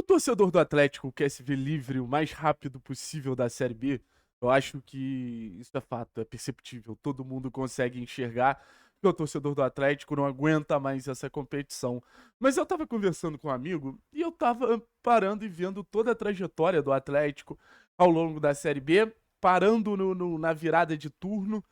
torcedor do Atlético quer se ver livre o mais rápido possível da Série B, eu acho que isso é fato, é perceptível. Todo mundo consegue enxergar que o torcedor do Atlético não aguenta mais essa competição. Mas eu estava conversando com um amigo e eu estava parando e vendo toda a trajetória do Atlético ao longo da Série B, parando na virada de turno,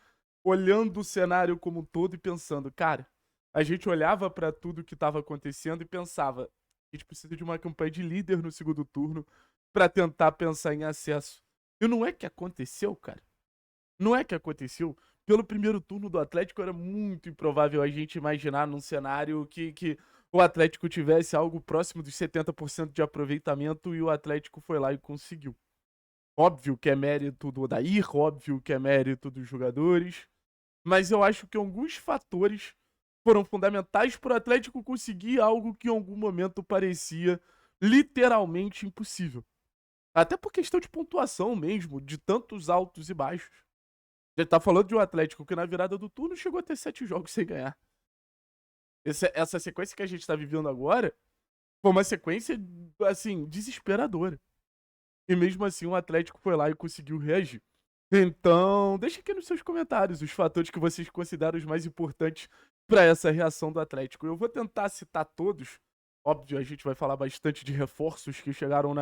olhando o cenário como um todo e pensando, cara, a gente olhava para tudo que estava acontecendo e pensava, a gente precisa de uma campanha de líder no segundo turno para tentar pensar em acesso. E não é que aconteceu, cara. Não é que aconteceu. Pelo primeiro turno do Atlético era muito improvável a gente imaginar num cenário que o Atlético tivesse algo próximo dos 70% de aproveitamento e o Atlético foi lá e conseguiu. Óbvio que é mérito do Odair, óbvio que é mérito dos jogadores, mas eu acho que alguns fatores foram fundamentais para o Atlético conseguir algo que em algum momento parecia literalmente impossível. Até por questão de pontuação mesmo, de tantos altos e baixos. A gente tá falando de um Atlético que na virada do turno chegou a ter 7 jogos sem ganhar. Essa sequência que a gente tá vivendo agora foi uma sequência, assim, desesperadora. E mesmo assim o Atlético foi lá e conseguiu reagir. Então, deixa aqui nos seus comentários os fatores que vocês consideram os mais importantes para essa reação do Atlético. Eu vou tentar citar todos. Óbvio, a gente vai falar bastante de reforços que chegaram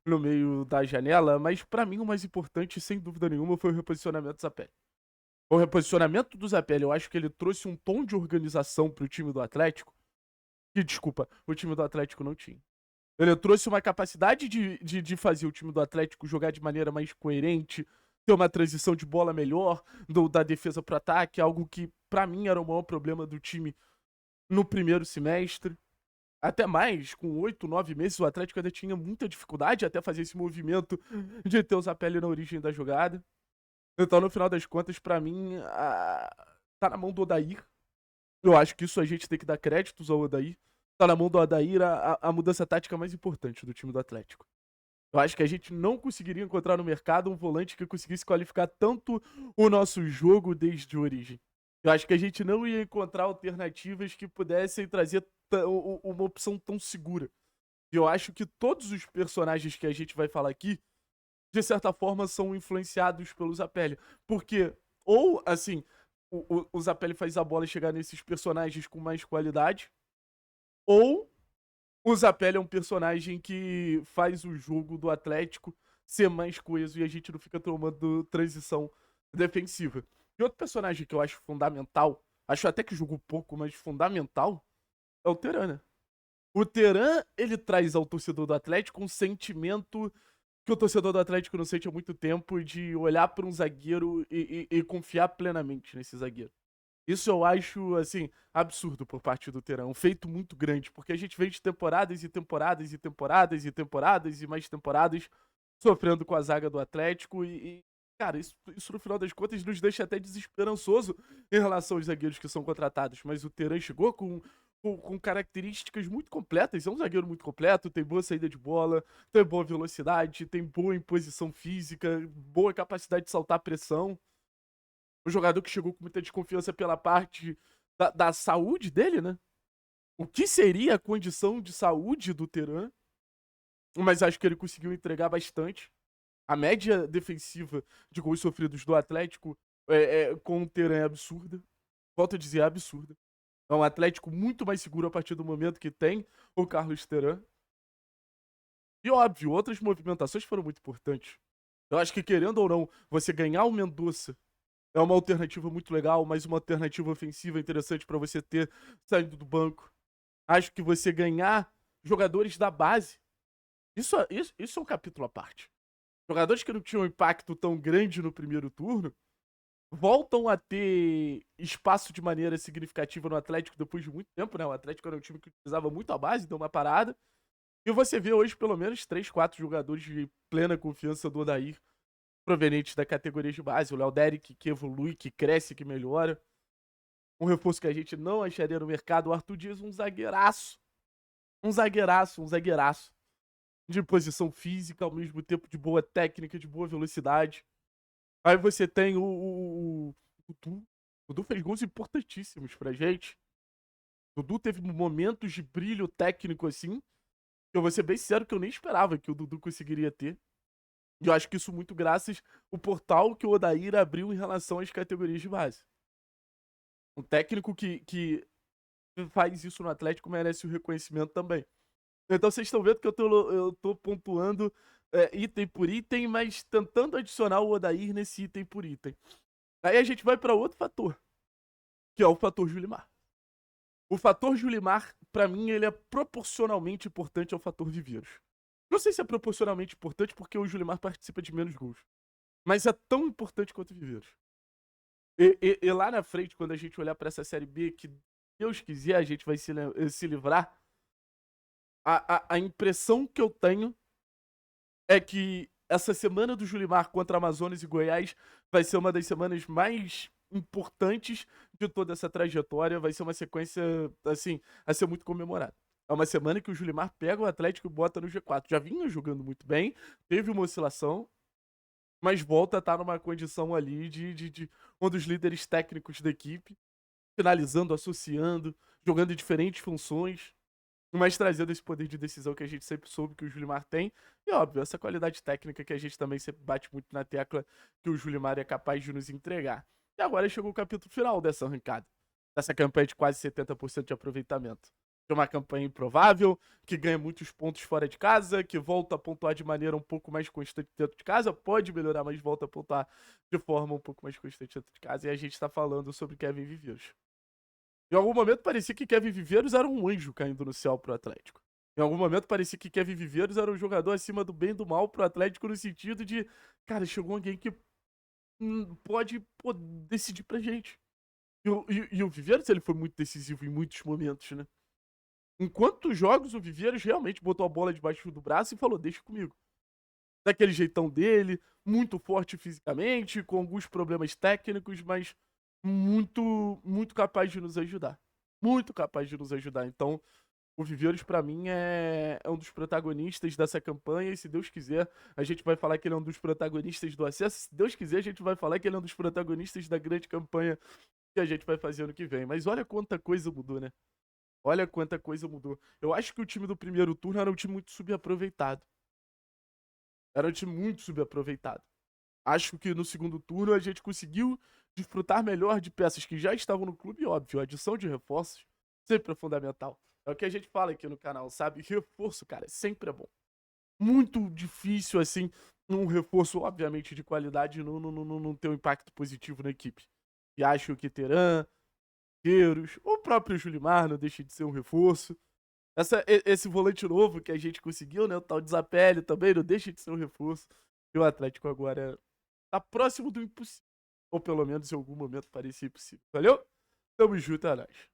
no meio da janela, mas para mim o mais importante, sem dúvida nenhuma, foi o reposicionamento do Zapelli. O reposicionamento do Zapelli, eu acho que ele trouxe um tom de organização para o time do Atlético que, desculpa, o time do Atlético não tinha. Ele trouxe uma capacidade de fazer o time do Atlético jogar de maneira mais coerente, ter uma transição de bola melhor, da defesa para o ataque, algo que para mim era o maior problema do time no primeiro semestre. Até mais, com 8, 9 meses, o Atlético ainda tinha muita dificuldade até fazer esse movimento de ter o Zapelli na origem da jogada. Então, no final das contas, para mim, tá na mão do Odair. Eu acho que isso a gente tem que dar créditos ao Odair. Tá na mão do Odair a mudança tática mais importante do time do Atlético. Eu acho que a gente não conseguiria encontrar no mercado um volante que conseguisse qualificar tanto o nosso jogo desde a origem. Eu acho que a gente não ia encontrar alternativas que pudessem trazer uma opção tão segura. E eu acho que todos os personagens que a gente vai falar aqui, de certa forma, são influenciados pelo Zapelli. Porque, ou, assim, o Zapelli faz a bola chegar nesses personagens com mais qualidade, ou o Zapelli é um personagem que faz o jogo do Atlético ser mais coeso e a gente não fica tomando transição defensiva. E outro personagem que eu acho fundamental, acho até que jogou pouco, mas fundamental, é o Teran, né? O Teran, ele traz ao torcedor do Atlético um sentimento que o torcedor do Atlético não sente há muito tempo de olhar para um zagueiro e confiar plenamente nesse zagueiro. Isso eu acho, assim, absurdo por parte do Terão. Um feito muito grande, porque a gente vem de temporadas e temporadas e temporadas e temporadas e mais temporadas sofrendo com a zaga do Atlético cara, isso no final das contas nos deixa até desesperançoso em relação aos zagueiros que são contratados. Mas o Teran chegou com características muito completas. É um zagueiro muito completo, tem boa saída de bola, tem boa velocidade, tem boa imposição física, boa capacidade de saltar pressão. Um jogador que chegou com muita desconfiança pela parte da saúde dele, né? O que seria a condição de saúde do Teran? Mas acho que ele conseguiu entregar bastante. A média defensiva de gols sofridos do Atlético com o Teran é absurda. Volto a dizer, é absurda. É um Atlético muito mais seguro a partir do momento que tem o Carlos Teran. E óbvio, outras movimentações foram muito importantes. Eu acho que, querendo ou não, você ganhar o Mendonça é uma alternativa muito legal, mas uma alternativa ofensiva interessante para você ter saindo do banco. Acho que você ganhar jogadores da base, isso é um capítulo à parte. Jogadores que não tinham um impacto tão grande no primeiro turno voltam a ter espaço de maneira significativa no Atlético depois de muito tempo, né? O Atlético era um time que utilizava muito a base, deu uma parada. E você vê hoje pelo menos 3, 4 jogadores de plena confiança do Odair provenientes da categoria de base. O Léo Derek, que evolui, que cresce, que melhora. Um reforço que a gente não acharia no mercado. O Arthur Dias, um zagueiraço. Um zagueiraço, um zagueiraço. De posição física, ao mesmo tempo de boa técnica, de boa velocidade. Aí você tem o Dudu. O Dudu fez gols importantíssimos pra gente. O Dudu teve momentos de brilho técnico assim, Eu vou ser bem sincero que eu nem esperava que o Dudu conseguiria ter. E eu acho que isso muito graças ao portal que o Odair abriu em relação às categorias de base. Um técnico que faz isso no Atlético merece o reconhecimento também. Então vocês estão vendo que eu tô pontuando item por item, mas tentando adicionar o Odair nesse item por item. Aí a gente vai para outro fator, que é o fator Julimar. O fator Julimar, pra mim, ele é proporcionalmente importante ao fator Viveiros. Não sei se é proporcionalmente importante porque o Julimar participa de menos gols, mas é tão importante quanto o Viveiros. E lá na frente, quando a gente olhar pra essa Série B, que Deus quiser a gente vai se livrar, a impressão que eu tenho é que essa semana do Julimar contra Amazonas e Goiás vai ser uma das semanas mais importantes de toda essa trajetória. Vai ser uma sequência, assim, a ser muito comemorada. É uma semana que o Julimar pega o Atlético e bota no G4. Já vinha jogando muito bem, teve uma oscilação, mas volta a estar numa condição ali de um dos líderes técnicos da equipe, finalizando, associando, jogando em diferentes funções, mas trazendo esse poder de decisão que a gente sempre soube que o Julimar tem. E, óbvio, essa qualidade técnica que a gente também sempre bate muito na tecla que o Julimar é capaz de nos entregar. E agora chegou o capítulo final dessa arrancada, dessa campanha de quase 70% de aproveitamento. De uma campanha improvável, que ganha muitos pontos fora de casa, que volta a pontuar de maneira um pouco mais constante dentro de casa, pode melhorar, mas volta a pontuar de forma um pouco mais constante dentro de casa. E a gente tá falando sobre Kevin Viveiros. Em algum momento parecia que Kevin Viveiros era um anjo caindo no céu pro Atlético. Em algum momento parecia que Kevin Viveiros era um jogador acima do bem e do mal pro Atlético no sentido de, cara, chegou alguém que pode decidir pra gente. E o Viveiros, ele foi muito decisivo em muitos momentos, né? Em quantos jogos o Viveiros realmente botou a bola debaixo do braço e falou, deixa comigo. Daquele jeitão dele, muito forte fisicamente, com alguns problemas técnicos, mas muito, muito capaz de nos ajudar. Muito capaz de nos ajudar. Então, o Viveiros, pra mim, é um dos protagonistas dessa campanha. E se Deus quiser, a gente vai falar que ele é um dos protagonistas do acesso. Se Deus quiser, a gente vai falar que ele é um dos protagonistas da grande campanha que a gente vai fazer ano que vem. Mas olha quanta coisa mudou, né? Olha quanta coisa mudou. Eu acho que o time do primeiro turno era um time muito subaproveitado. Era um time muito subaproveitado. Acho que no segundo turno a gente conseguiu desfrutar melhor de peças que já estavam no clube, óbvio. A adição de reforços sempre é fundamental. É o que a gente fala aqui no canal, sabe? Reforço, cara, sempre é bom. Muito difícil, assim, um reforço, obviamente, de qualidade não ter um impacto positivo na equipe. E acho que Teran, Queiroz, o próprio Julimar não deixa de ser um reforço. Esse volante novo que a gente conseguiu, né? O tal de Zapelli também não deixa de ser um reforço. E o Atlético agora tá próximo do impossível. Ou pelo menos em algum momento parecia impossível. Valeu? Tamo junto, é nóis.